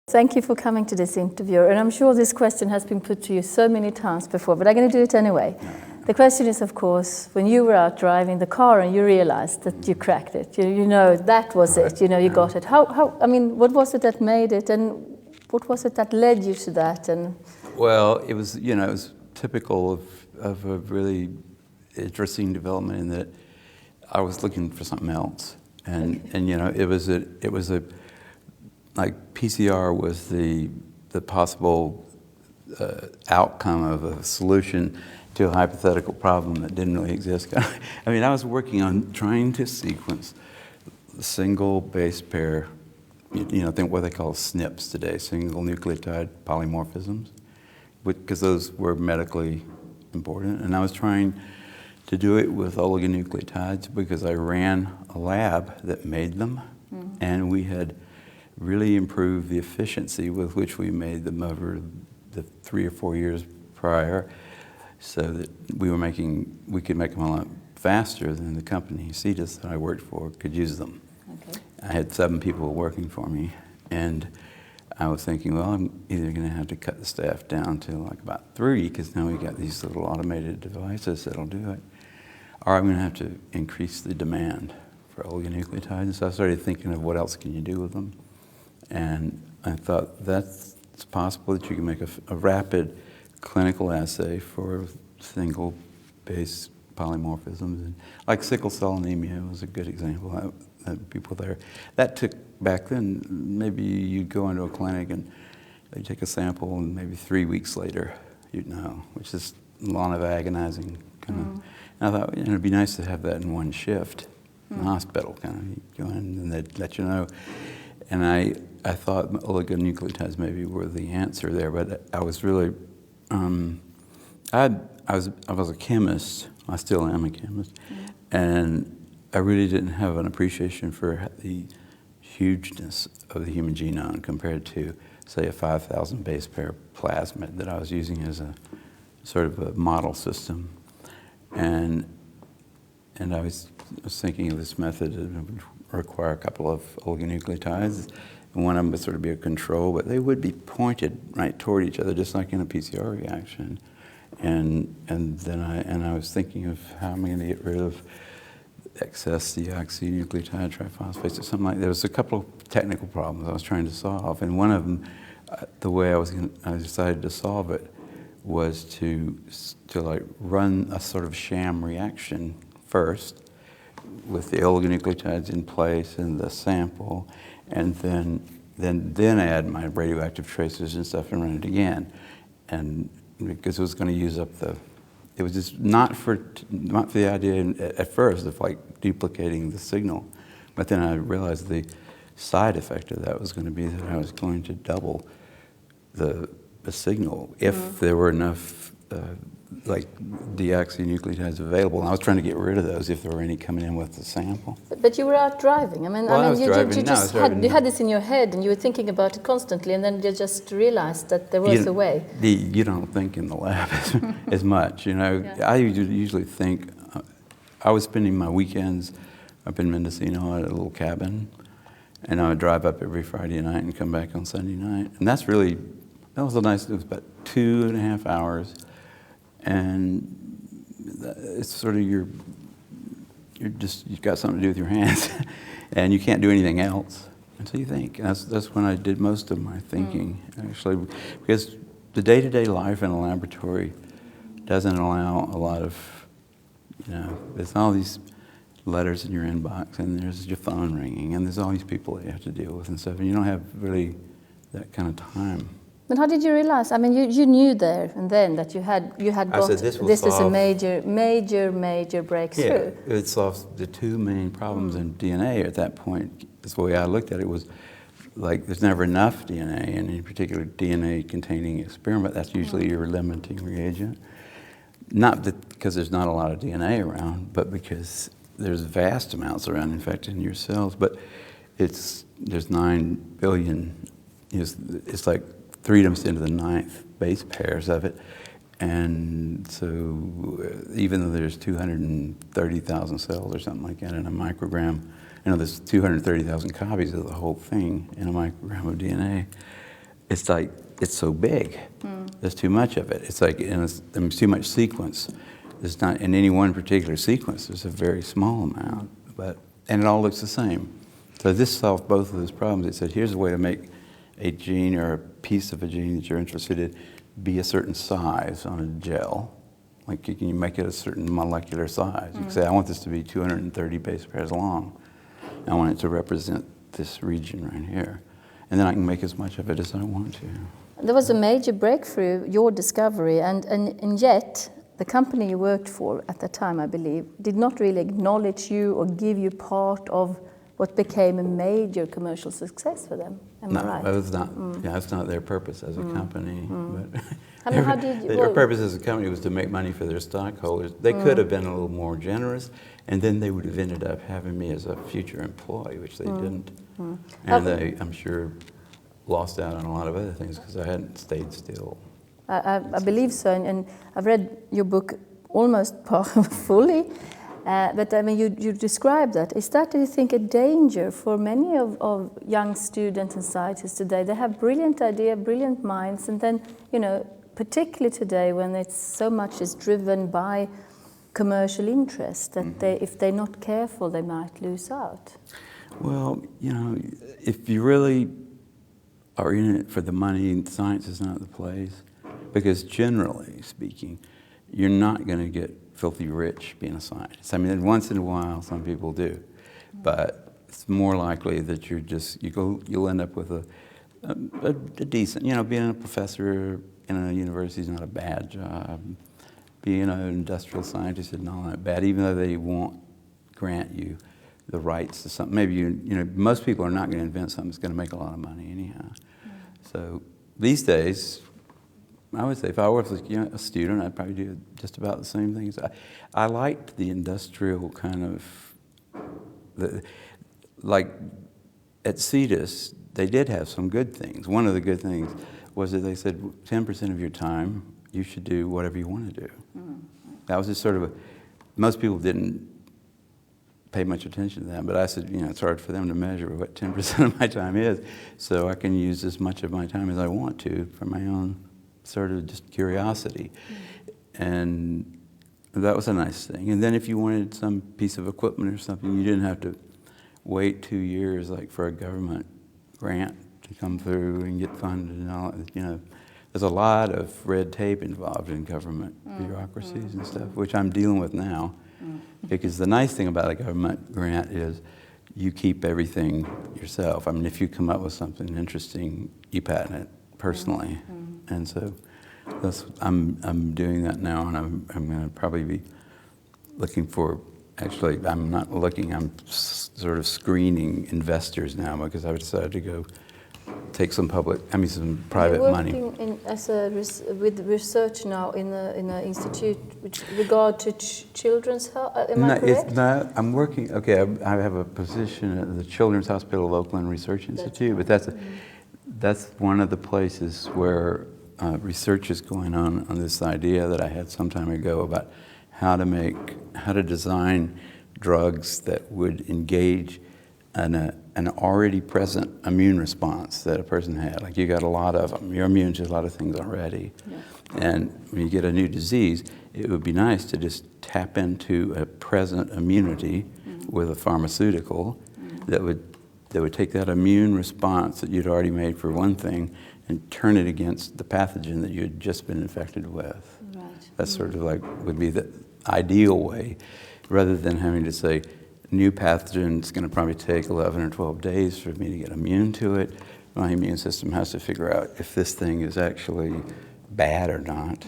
Thank you for coming to this interview, and I'm sure this question has been put to you so many times before, but I'm going to do it anyway. The question is, of course, when you were out driving the car and you realized that you cracked it, you know, that was it, you know, you got it. I mean, what was it that made it, and what was it that led you to that? And well, it was, you know, it was typical of a really interesting development in that I was looking for something else, and you know, it was a like PCR was the possible outcome of a solution to a hypothetical problem that didn't really exist. I mean, I was working on trying to sequence single base pair, you know, think what they call SNPs today, single nucleotide polymorphisms, because those were medically important. And I was trying to do it with oligonucleotides because I ran a lab that made them, and we had really improved the efficiency with which we made them over the 3 or 4 years prior, so that we could make them a lot faster than the company CETUS that I worked for could use them. Okay. I had 7 people working for me, and I was thinking, well, I'm either going to have to cut the staff down to like about 3, because now we got these little automated devices that'll do it, or I'm going to have to increase the demand for oligonucleotides. So I started thinking of what else can you do with them. And I thought that's possible that you can make a rapid clinical assay for single base polymorphisms. And like sickle cell anemia was a good example. People there. That took, back then, maybe you'd go into a clinic and they'd take a sample and maybe 3 weeks later you'd know, which is a lot of agonizing kind of. And I thought, you know, it'd be nice to have that in one shift in the hospital, kind of. You go in and they'd let you know. And I thought oligonucleotides maybe were the answer there, but I was really, I was a chemist. I still am a chemist, and I really didn't have an appreciation for the hugeness of the human genome compared to, say, a 5,000 base pair plasmid that I was using as a sort of a model system, and I was thinking of this method that would require a couple of oligonucleotides, and one of them would sort of be a control, but they would be pointed right toward each other, just like in a PCR reaction. And then I was thinking of how am I going to get rid of excess deoxynucleotide triphosphates or something like that. There was a couple of technical problems I was trying to solve, and one of them, the way I decided to solve it was to like run a sort of sham reaction first, with the oligonucleotides in place in the sample, and then add my radioactive tracers and stuff and run it again, and because it was going to use up it was just not for the idea at first of like duplicating the signal, but then I realized the side effect of that was going to be that I was going to double the signal if there were enough like deoxynucleotides available. And I was trying to get rid of those if there were any coming in with the sample. But you were out driving. I mean, you had this in your head, and you were thinking about it constantly, and then you just realized that there was a way. You don't think in the lab as much, you know. Yeah. I usually think. I was spending my weekends up in Mendocino at a little cabin, and I would drive up every Friday night and come back on Sunday night. And that was a nice. It was about 2.5 hours. And it's sort of you've got something to do with your hands, and you can't do anything else. And so you think. And that's when I did most of my thinking, actually, because the day-to-day life in a laboratory doesn't allow a lot of, you know, there's all these letters in your inbox, and there's your phone ringing, and there's all these people that you have to deal with and stuff, and you don't have really that kind of time. But how did you realize? I mean, you knew there and then that you had got this is a major breakthrough. Yeah, it solved the 2 main problems in DNA at that point. That's the way I looked at it, was like there's never enough DNA, and in particular DNA-containing experiment. That's usually your limiting reagent. Not because there's not a lot of DNA around, but because there's vast amounts around, in fact, in your cells. But there's 9 billion. It's like 3 times into the 9th base pairs of it, and so even though there's 230,000 cells or something like that in a microgram, you know, there's 230,000 copies of the whole thing in a microgram of DNA. it's like, it's so big. There's too much of it. It's like, there's too much sequence. There's not, in any one particular sequence, there's a very small amount, and it all looks the same. So this solved both of those problems. It said, here's a way to make a gene or a piece of a gene that you're interested in be a certain size on a gel. Like, you can make it a certain molecular size. You can say, I want this to be 230 base pairs long. I want it to represent this region right here. And then I can make as much of it as I want to. There was a major breakthrough, your discovery, and yet the company you worked for at the time, I believe, did not really acknowledge you or give you part of what became a major commercial success for them. Am I right? No, that's not. Yeah, that's not their purpose as a company. But how did you, their purpose as a company was to make money for their stockholders. They could have been a little more generous, and then they would have ended up having me as a future employee, which they didn't. And they, I'm sure, lost out on a lot of other things because I hadn't stayed still. I believe so, and I've read your book almost fully. But I mean, you describe that. Is that, do you think, a danger for many of young students and scientists today? They have brilliant ideas, brilliant minds, and then, you know, particularly today when it's so much is driven by commercial interest, that they, if they're not careful, they might lose out. Well, you know, if you really are in it for the money, science is not the place. Because generally speaking, you're not going to get filthy rich being a scientist. I mean, once in a while, some people do, but it's more likely that you'll end up with a decent, you know, being a professor in a university is not a bad job. Being an industrial scientist is not that bad, even though they won't grant you the rights to something. Maybe you know, most people are not going to invent something that's going to make a lot of money anyhow. So these days, I would say if I was a student, I'd probably do just about the same things. I liked the industrial kind of, like at CETUS, they did have some good things. One of the good things was that they said 10% of your time, you should do whatever you want to do. That was just sort of most people didn't pay much attention to that, but I said, you know, it's hard for them to measure what 10% of my time is, so I can use as much of my time as I want to for my own sort of just curiosity. And that was a nice thing. And then if you wanted some piece of equipment or something, you didn't have to wait 2 years like for a government grant to come through and get funded and all. You know, there's a lot of red tape involved in government bureaucracies and stuff, which I'm dealing with now. Because the nice thing about a government grant is you keep everything yourself. I mean, if you come up with something interesting, you patent it personally. And so I'm doing that now, and I'm going to probably be looking for, actually, I'm not looking, I'm sort of screening investors now because I decided to go take some some private money. You're working with research now in an institute with regard to children's health, am I correct? No, I'm working, okay, I have a position at the Children's Hospital of Oakland Research Institute, but that's one of the places where research is going on this idea that I had some time ago about how to design drugs that would engage an already present immune response that a person had. Like, you got a lot of them. You're immune to a lot of things already. Yeah. And when you get a new disease, it would be nice to just tap into a present immunity with a pharmaceutical that would take that immune response that you'd already made for one thing and turn it against the pathogen that you had just been infected with. Right. That's sort of like, would be the ideal way, rather than having to say, new pathogen, it's going to probably take 11 or 12 days for me to get immune to it. My immune system has to figure out if this thing is actually bad or not.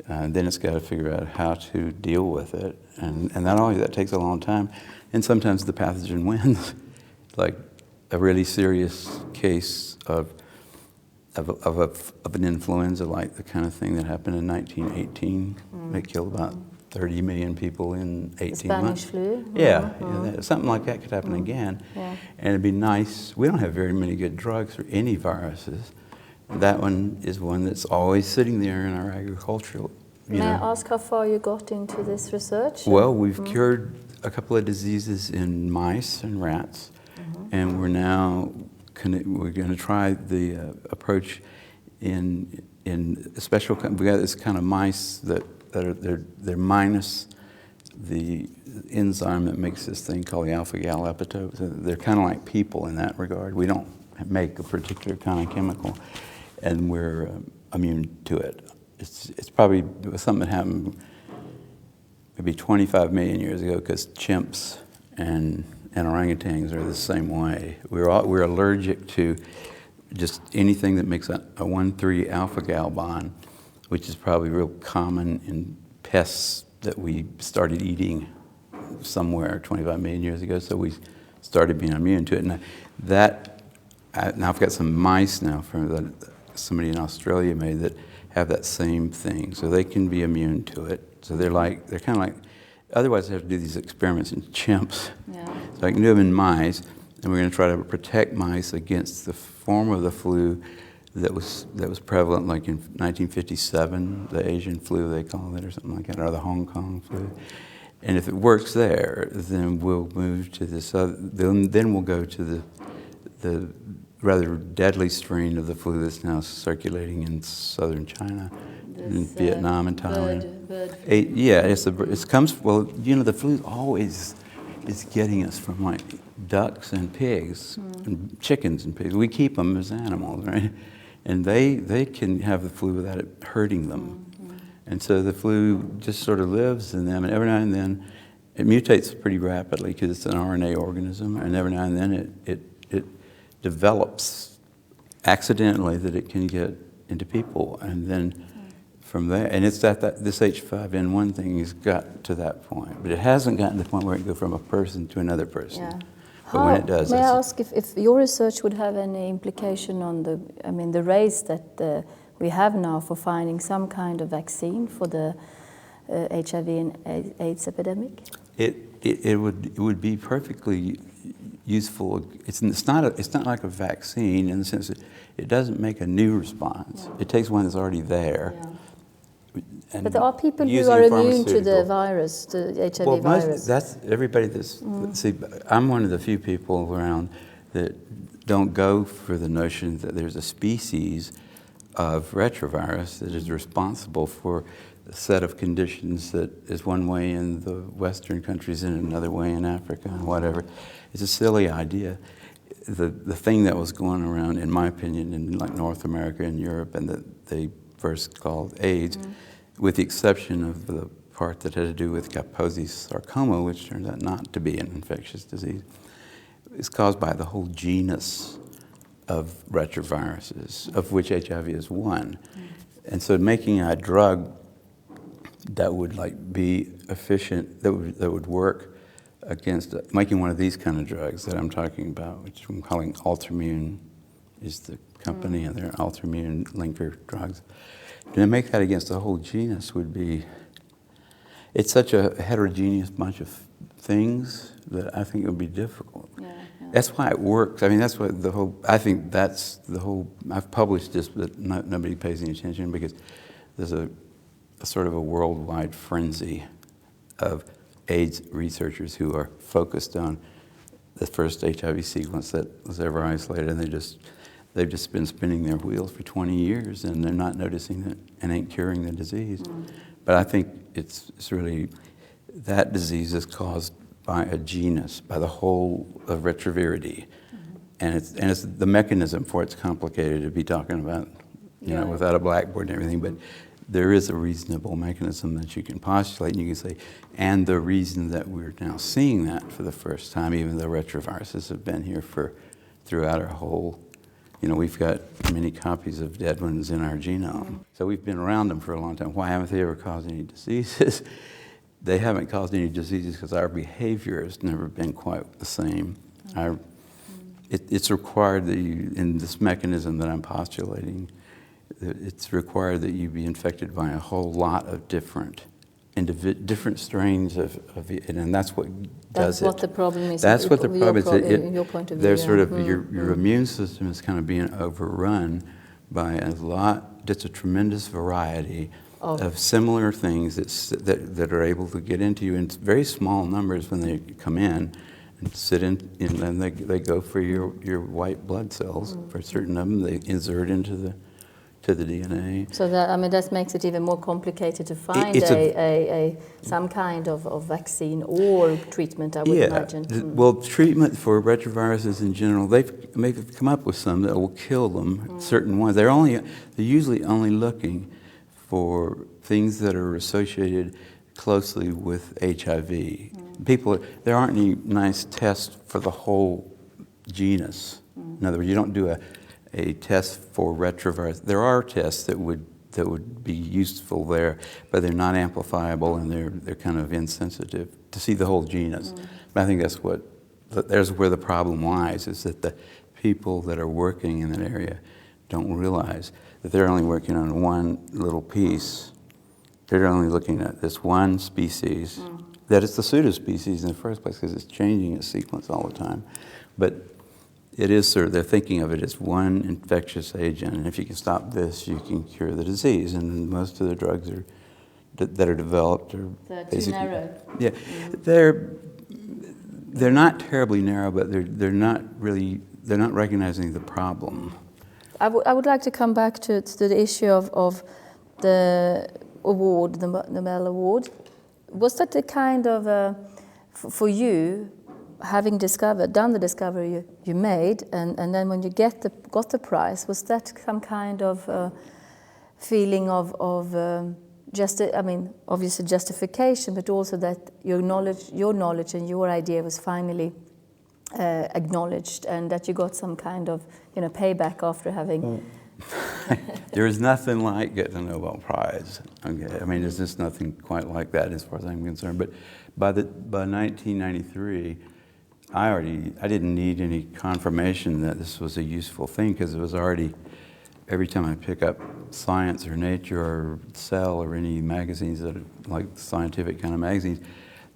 Then it's got to figure out how to deal with it. And that takes a long time. And sometimes the pathogen wins. Like a really serious case of an influenza, like the kind of thing that happened in 1918. It killed about 30 million people in 18 months. Spanish flu? Yeah, something like that could happen again. Yeah. And it'd be nice. We don't have very many good drugs for any viruses. That one is one that's always sitting there in our agricultural. May I ask how far you got into this research? Well, we've cured a couple of diseases in mice and rats, and we're now going to try the approach in a special. We got this kind of mice that they're minus the enzyme that makes this thing called the alpha-gal epitope. So they're kind of like people in that regard. We don't make a particular kind of chemical, and we're immune to it. It's probably something that happened maybe 25 million years ago, because chimps and orangutans are the same way. We're allergic to just anything that makes a 1,3 alpha-gal bond, which is probably real common in pests that we started eating somewhere 25 million years ago. So we started being immune to it. And now I've got some mice now from that somebody in Australia made that have that same thing, so they can be immune to it. So they're kind of like. Otherwise, I have to do these experiments in chimps. Yeah. So I can do them in mice, and we're going to try to protect mice against the form of the flu that was prevalent, like in 1957, the Asian flu they call it, or something like that, or the Hong Kong flu. And if it works there, then we'll move to this. Then we'll go to the rather deadly strain of the flu that's now circulating in southern China, in Vietnam and Thailand. Bird flu. It comes. Well, the flu always is getting us from like ducks and pigs and chickens and pigs. We keep them as animals, right? And they can have the flu without it hurting them. And so the flu just sort of lives in them, and every now and then it mutates pretty rapidly because it's an RNA organism, and every now and then it develops accidentally that it can get into people, and then from there, and it's that this H5N1 thing has got to that point, but it hasn't gotten to the point where it can go from a person to another person. Yeah. But when it does, may I ask if your research would have any implication on the race that we have now for finding some kind of vaccine for the HIV and AIDS epidemic? It would be perfectly useful. It's not like a vaccine in the sense that it doesn't make a new response. Yeah. It takes one that's already there. Yeah. But there are people who are immune to the virus, the HIV virus. That's everybody that's, see, I'm one of the few people around that don't go for the notion that there's a species of retrovirus that is responsible for a set of conditions that is one way in the Western countries and another way in Africa and whatever. It's a silly idea. The thing that was going around, in my opinion, in like North America and Europe, and that they first called AIDS, with the exception of the part that had to do with Kaposi's sarcoma, which turns out not to be an infectious disease, is caused by the whole genus of retroviruses, of which HIV is one. And so making a drug that would be efficient, that would work against making one of these kind of drugs that I'm talking about, which I'm calling Altimmune, is the company, and they're Altimmune linker drugs. To make that against the whole genus would be, it's such a heterogeneous bunch of things that I think it would be difficult. Yeah. That's why it works. I mean, that's what I've published this, but nobody pays any attention because there's a sort of a worldwide frenzy of AIDS researchers who are focused on the first HIV sequence that was ever isolated, and they've just been spinning their wheels for 20 years, and they're not noticing it and ain't curing the disease. But I think it's really, that disease is caused by a genus, by the whole of retrovirity. And it's the mechanism for it's complicated to be talking about, without a blackboard and everything, but there is a reasonable mechanism that you can postulate, and you can say, and the reason that we're now seeing that for the first time, even though retroviruses have been here throughout our whole, we've got many copies of dead ones in our genome. So we've been around them for a long time. Why haven't they ever caused any diseases? They haven't caused any diseases because our behavior has never been quite the same. It's required that you, in this mechanism that I'm postulating, it's required that you be infected by a whole lot of different strains of it, and that's what does it. That's what the problem is. That's what the problem is. In your point of view, there's sort of your immune system is kind of being overrun by just a tremendous variety of similar things that are able to get into you in very small numbers when they come in, and sit in, and then they go for your white blood cells. For certain of them, they insert into the DNA. So that makes it even more complicated to find some kind of vaccine or treatment, I would imagine. Well, treatment for retroviruses in general, they've come up with some that will kill them. Certain ones, they're usually only looking for things that are associated closely with HIV. There aren't any nice tests for the whole genus. In other words, you don't do a test for retrovirus. There are tests that would be useful there, but they're not amplifiable and they're kind of insensitive to see the whole genus. But I think there's where the problem lies, is that the people that are working in that area don't realize that they're only working on one little piece. They're only looking at this one species, that it's the pseudospecies in the first place because it's changing its sequence all the time. But it is they're thinking of it as one infectious agent, and if you can stop this, you can cure the disease. And most of the drugs that are developed are too narrow. Yeah, they're not terribly narrow, but they're not recognizing the problem. I would like to come back to the issue of the award, the Nobel Award. Was that the kind of for you, having done the discovery you made, and then when you got the prize, was that some kind of feeling of obviously justification, but also that your knowledge and your idea was finally acknowledged, and that you got some kind of payback after having. There is nothing like getting a Nobel Prize. Okay, there's just nothing quite like that as far as I'm concerned. But by 1993. I didn't need any confirmation that this was a useful thing, because it was already, every time I pick up Science or Nature or Cell or any magazines that are like scientific kind of magazines,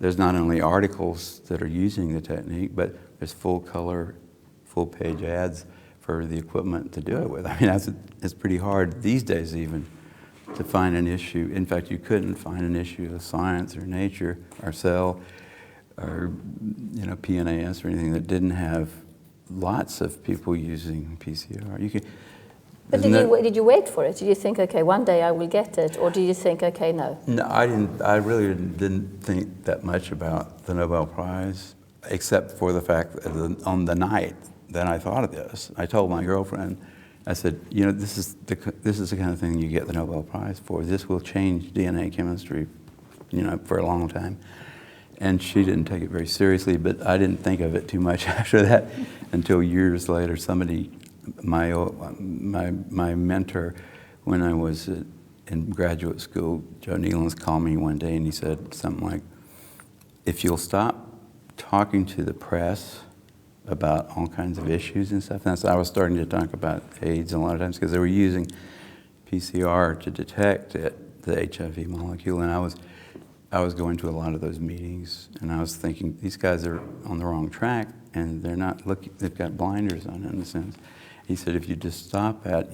there's not only articles that are using the technique, but there's full color, full page ads for the equipment to do it with. It's pretty hard these days even to find an issue. In fact, you couldn't find an issue of Science or Nature or Cell or PNAS or anything that didn't have lots of people using PCR. But did you wait for it? Did you think, okay, one day I will get it, or do you think, okay, no? No, I didn't. I really didn't think that much about the Nobel Prize, except for the fact that on the night that I thought of this, I told my girlfriend, I said, this is the kind of thing you get the Nobel Prize for. This will change DNA chemistry, for a long time. And she didn't take it very seriously, but I didn't think of it too much after that until years later. Somebody, my mentor when I was in graduate school, Joe Nealons, called me one day and he said something like, if you'll stop talking to the press about all kinds of issues and stuff. And I was starting to talk about AIDS a lot of times because they were using PCR to detect the HIV molecule, and I was going to a lot of those meetings, and I was thinking, these guys are on the wrong track, and they're not looking, they've got blinders on in a sense. He said, if you just stop at,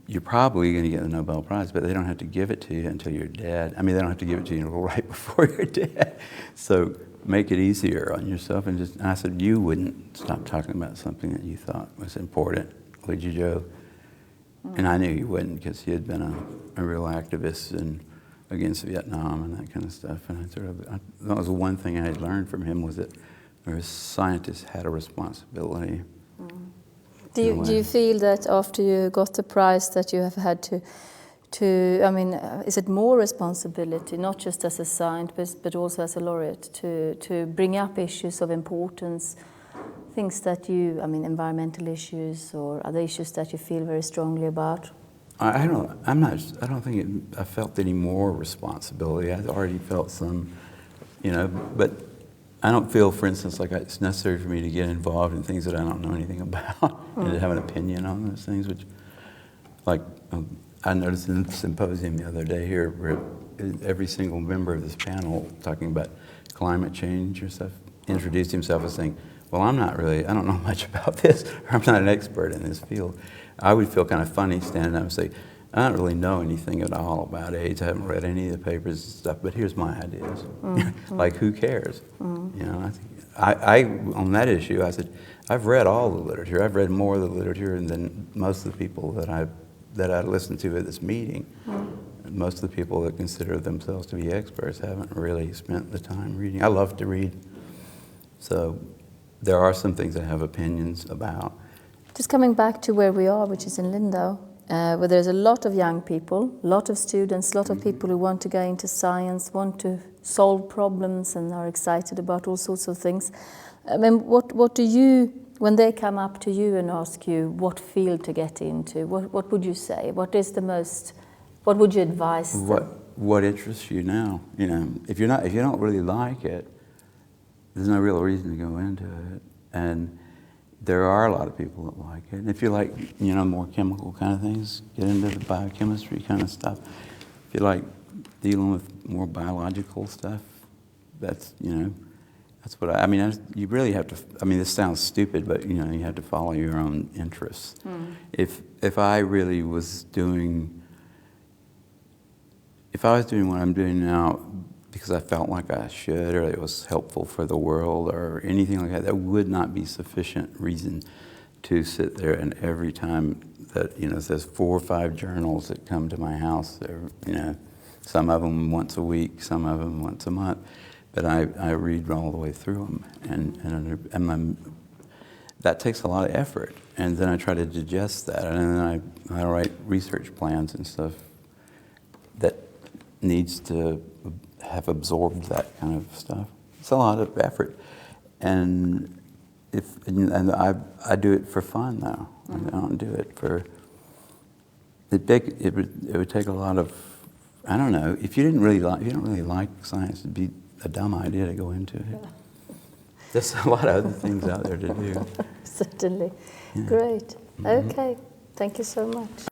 you're probably going to get the Nobel Prize, but they don't have to give it to you until you're dead. They don't have to give it to you right before you're dead. So make it easier on yourself. And I said, you wouldn't stop talking about something that you thought was important, would you, Joe? And I knew he wouldn't, because he had been a real activist against Vietnam and that kind of stuff. And that was the one thing I had learned from him, was that scientists had a responsibility. Do you feel that after you got the prize that you have had to is it more responsibility, not just as a scientist, but also as a laureate, to bring up issues of importance, things that environmental issues or other issues that you feel very strongly about? I don't think I felt any more responsibility. I already felt some, but I don't feel, for instance, like it's necessary for me to get involved in things that I don't know anything about and to have an opinion on those things, which, like, I noticed in the symposium the other day here, where every single member of this panel talking about climate change or stuff introduced himself as saying, well, I don't know much about this, or I'm not an expert in this field. I would feel kind of funny standing up and say, I don't really know anything at all about AIDS. I haven't read any of the papers and stuff, but here's my ideas. Like, who cares? You know, I on that issue, I said, I've read all the literature. I've read more of the literature than most of the people that I listened to at this meeting. Most of the people that consider themselves to be experts haven't really spent the time reading. I love to read, so there are some things I have opinions about. Just coming back to where we are, which is in Lindau, where there's a lot of young people, a lot of students, a lot of people who want to go into science, want to solve problems and are excited about all sorts of things. I mean, what do you, when they come up to you and ask you what field to get into, what would you say? What would you advise them? What interests you now? You know, if you don't really like it, there's no real reason to go into it. And there are a lot of people that like it. And if you like, you know, more chemical kind of things, get into the biochemistry kind of stuff. If you like dealing with more biological stuff, that's, you know, that's what I mean, you really have to, I mean, this sounds stupid, but, you know, you have to follow your own interests. If I really was doing, if I was doing what I'm doing now because I felt like I should, or it was helpful for the world, or anything like that, that would not be sufficient reason to sit there and every time that, you know, there's 4 or 5 journals that come to my house, you know, some of them once a week, some of them once a month, but I read all the way through them, and that takes a lot of effort, and then I try to digest that, and then I write research plans and stuff that needs to have absorbed that kind of stuff. It's a lot of effort, and I do it for fun now. I don't do it for. It would take a lot of. I don't know. If you don't really like science, it'd be a dumb idea to go into it. There's a lot of other things out there to do. Certainly. Yeah. Great. Okay. Thank you so much.